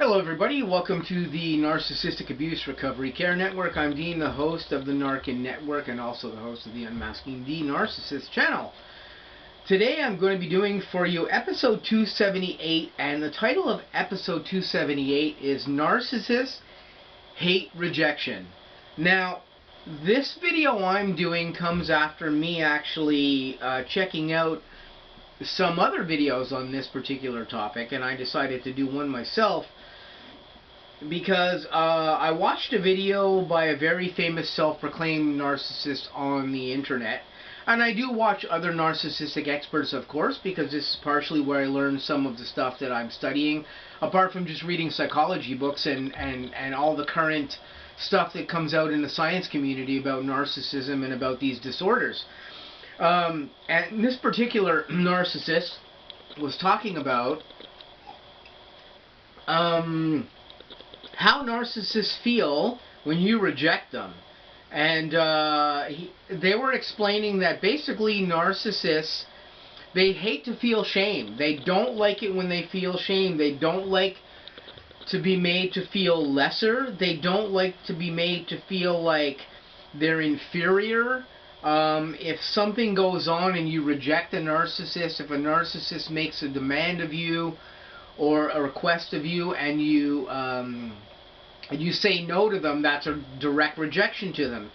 Hello everybody, welcome to the Narcissistic Abuse Recovery Care Network. I'm Dean, the host of the Narkin Network and also the host of the Unmasking the Narcissist channel. Today I'm going to be doing for you episode 278, and the title of episode 278 is Narcissists Hate Rejection. Now, this video I'm doing comes after me actually checking out some other videos on this particular topic, and I decided to do one myself because I watched a video by a very famous self-proclaimed narcissist on the internet, and I do watch other narcissistic experts, of course, because this is partially where I learned some of the stuff that I'm studying, apart from just reading psychology books and all the current stuff that comes out in the science community about narcissism and about these disorders. And this particular narcissist was talking about how narcissists feel when you reject them. And they were explaining that basically narcissists, they hate to feel shame. They don't like it when they feel shame. They don't like to be made to feel lesser. They don't like to be made to feel like they're inferior. If something goes on and you reject a narcissist, if a narcissist makes a demand of you or a request of you and you say no to them, that's a direct rejection to them.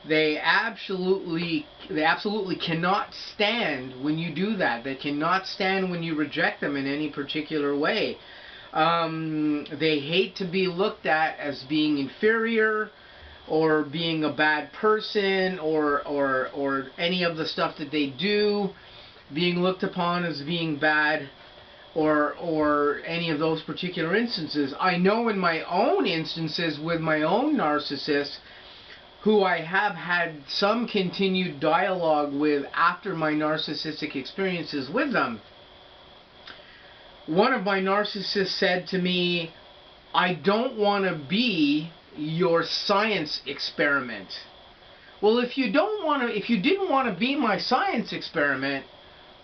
They absolutely cannot stand when you do that. They cannot stand when you reject them in any particular way. They hate to be looked at as being inferior, or being a bad person, or any of the stuff that they do being looked upon as being bad, or any of those particular instances. I know in my own instances with my own narcissists, who I have had some continued dialogue with after my narcissistic experiences with them. One of my narcissists said to me, "I don't want to be your science experiment." Well, if you didn't want to be my science experiment,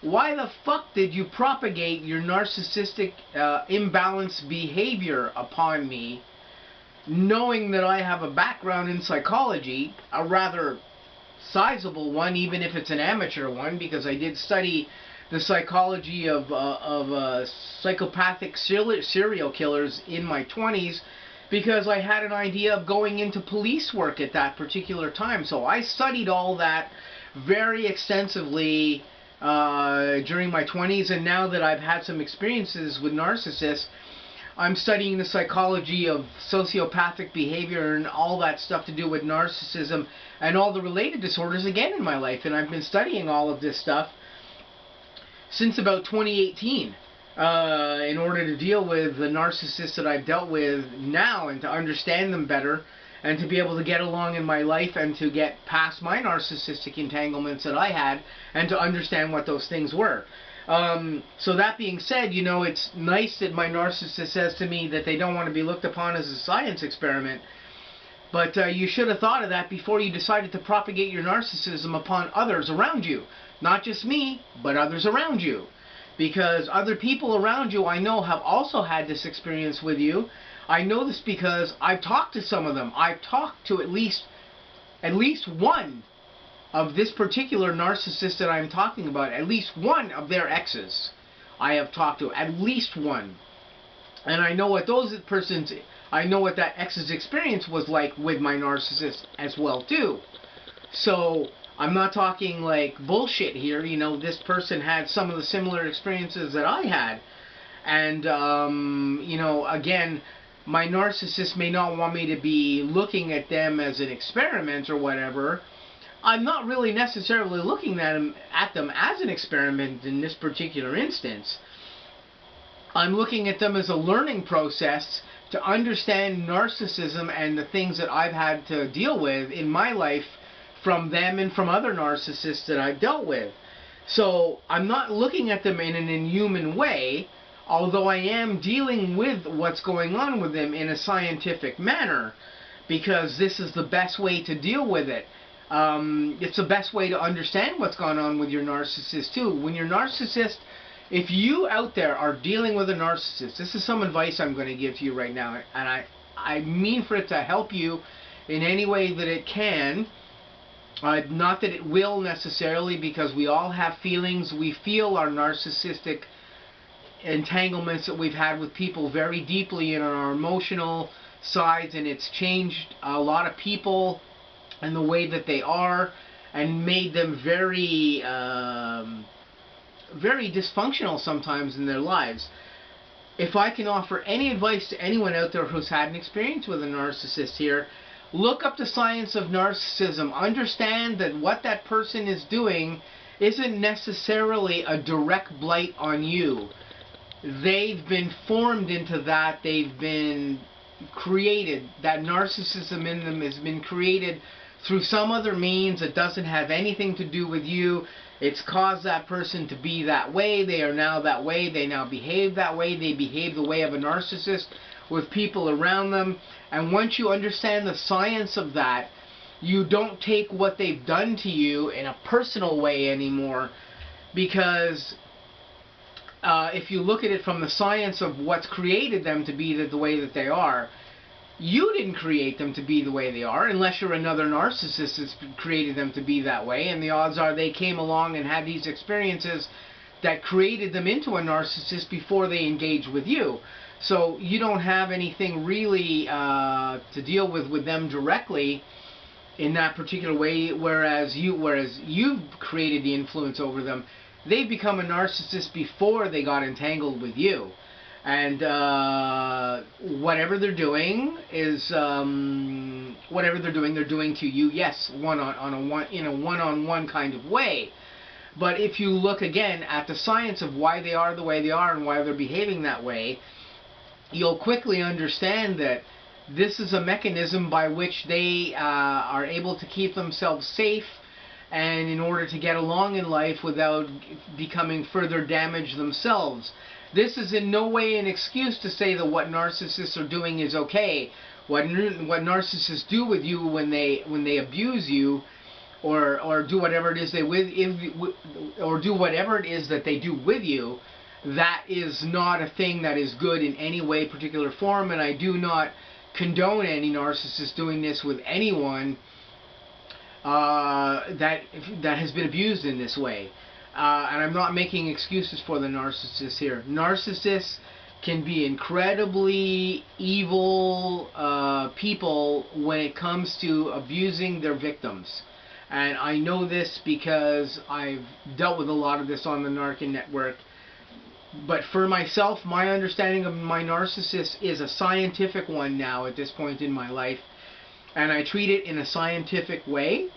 why the fuck did you propagate your narcissistic imbalanced behavior upon me, knowing that I have a background in psychology, a rather sizable one, even if it's an amateur one, because I did study the psychology of psychopathic serial killers in my 20s, because I had an idea of going into police work at that particular time. So I studied all that very extensively during my 20s, and now that I've had some experiences with narcissists, I'm studying the psychology of sociopathic behavior and all that stuff to do with narcissism and all the related disorders again in my life. And I've been studying all of this stuff since about 2018. In order to deal with the narcissists that I've dealt with now, and to understand them better, and to be able to get along in my life and to get past my narcissistic entanglements that I had, and to understand what those things were. So that being said, you know, it's nice that my narcissist says to me that they don't want to be looked upon as a science experiment, but you should have thought of that before you decided to propagate your narcissism upon others around you. Not just me, but others around you. Because other people around you I know have also had this experience with you. I know this because I've talked to some of them. I've talked to at least one of this particular narcissist that I'm talking about. At least one of their exes I have talked to. At least one. And I know what I know what that ex's experience was like with my narcissist as well too. So I'm not talking like bullshit here. You know, this person had some of the similar experiences that I had. And, you know, again, my narcissist may not want me to be looking at them as an experiment or whatever. I'm not really necessarily looking at them as an experiment in this particular instance. I'm looking at them as a learning process to understand narcissism and the things that I've had to deal with in my life from them and from other narcissists that I've dealt with. So I'm not looking at them in an inhuman way, although I am dealing with what's going on with them in a scientific manner, because this is the best way to deal with it. It's the best way to understand what's going on with your narcissist too. When your narcissist if you out there are dealing with a narcissist, this is some advice I'm going to give to you right now, and I mean for it to help you in any way that it can. Not that it will necessarily, because we all have feelings. We feel our narcissistic entanglements that we've had with people very deeply in our emotional sides, and it's changed a lot of people and the way that they are, and made them very very dysfunctional sometimes in their lives. If I can offer any advice to anyone out there who's had an experience with a narcissist here, look up the science of narcissism. Understand that what that person is doing isn't necessarily a direct blight on you. They've been formed into that. They've been created. That narcissism in them has been created through some other means that doesn't have anything to do with you. It's caused that person to be that way. They are now that way. They now behave that way. They behave the way of a narcissist with people around them. And once you understand the science of that, you don't take what they've done to you in a personal way anymore. Because if you look at it from the science of what's created them to be the way that they are, you didn't create them to be the way they are, unless you're another narcissist that's created them to be that way, and the odds are they came along and had these experiences that created them into a narcissist before they engaged with you. So you don't have anything really to deal with them directly in that particular way, whereas you've created the influence over them. They've become a narcissist before they got entangled with you. And whatever they're doing is they're doing to you. Yes, in a one-on-one kind of way. But if you look again at the science of why they are the way they are and why they're behaving that way, you'll quickly understand that this is a mechanism by which they are able to keep themselves safe, and in order to get along in life without becoming further damaged themselves. This is in no way an excuse to say that what narcissists are doing is okay. What narcissists do with you when they abuse you, or do whatever it is do whatever it is that they do with you, that is not a thing that is good in any way, particular form. And I do not condone any narcissist doing this with anyone that has been abused in this way. And I'm not making excuses for the narcissists here. Narcissists can be incredibly evil people when it comes to abusing their victims. And I know this because I've dealt with a lot of this on the Narcan network. But for myself, my understanding of my narcissist is a scientific one now at this point in my life. And I treat it in a scientific way.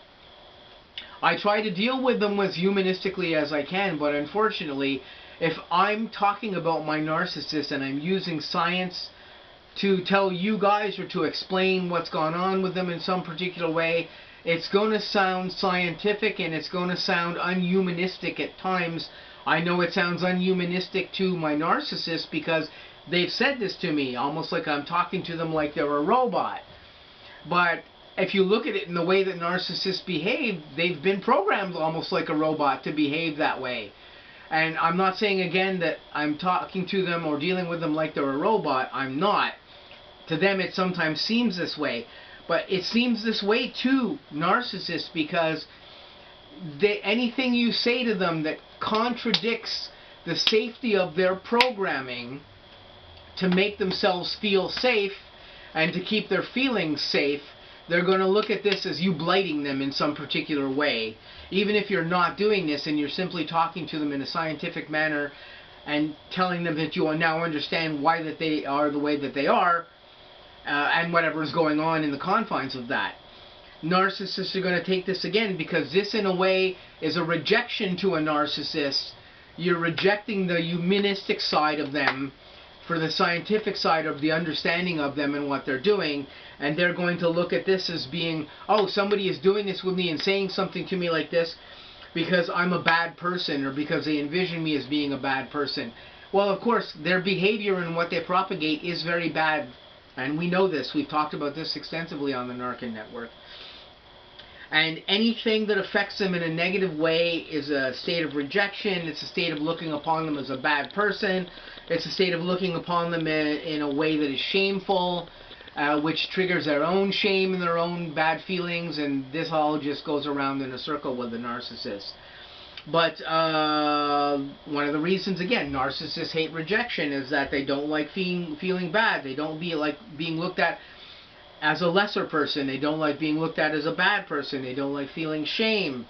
I try to deal with them as humanistically as I can, but unfortunately, if I'm talking about my narcissist and I'm using science to tell you guys or to explain what's gone on with them in some particular way, it's going to sound scientific and it's going to sound unhumanistic at times. I know it sounds unhumanistic to my narcissist because they've said this to me, almost like I'm talking to them like they're a robot. But if you look at it in the way that narcissists behave, they've been programmed almost like a robot to behave that way. And I'm not saying again that I'm talking to them or dealing with them like they're a robot. I'm not. To them it sometimes seems this way. But it seems this way to narcissists because anything you say to them that contradicts the safety of their programming to make themselves feel safe and to keep their feelings safe, they're going to look at this as you blighting them in some particular way. Even if you're not doing this and you're simply talking to them in a scientific manner and telling them that you now understand why that they are the way that they are, and whatever is going on in the confines of that. Narcissists are going to take this again because this in a way is a rejection to a narcissist. You're rejecting the humanistic side of them for the scientific side of the understanding of them and what they're doing, and they're going to look at this as being, oh, somebody is doing this with me and saying something to me like this because I'm a bad person, or because they envision me as being a bad person. Well, of course, their behavior and what they propagate is very bad, and we know this. We've talked about this extensively on the Narcan Network. And anything that affects them in a negative way is a state of rejection. It's a state of looking upon them as a bad person. It's a state of looking upon them in a way that is shameful, which triggers their own shame and their own bad feelings, and this all just goes around in a circle with the narcissist. But one of the reasons, again, narcissists hate rejection is that they don't like feeling bad. They don't like being looked at as a lesser person. They don't like being looked at as a bad person. They don't like feeling shame.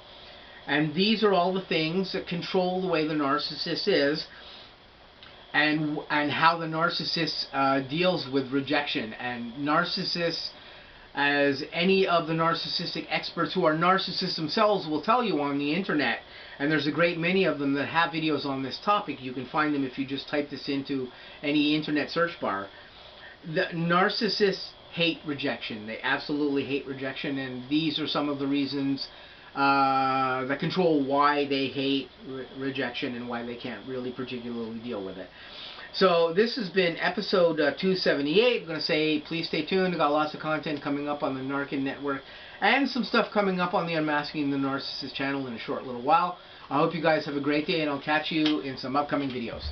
And these are all the things that control the way the narcissist is, and how the narcissist deals with rejection. And narcissists, as any of the narcissistic experts who are narcissists themselves will tell you on the internet, and there's a great many of them that have videos on this topic. You can find them if you just type this into any internet search bar. The narcissists hate rejection. They absolutely hate rejection, and these are some of the reasons that control why they hate rejection and why they can't really particularly deal with it. So this has been episode 278. I'm going to say please stay tuned. We've got lots of content coming up on the Narkin Network and some stuff coming up on the Unmasking the Narcissist channel in a short little while. I hope you guys have a great day, and I'll catch you in some upcoming videos.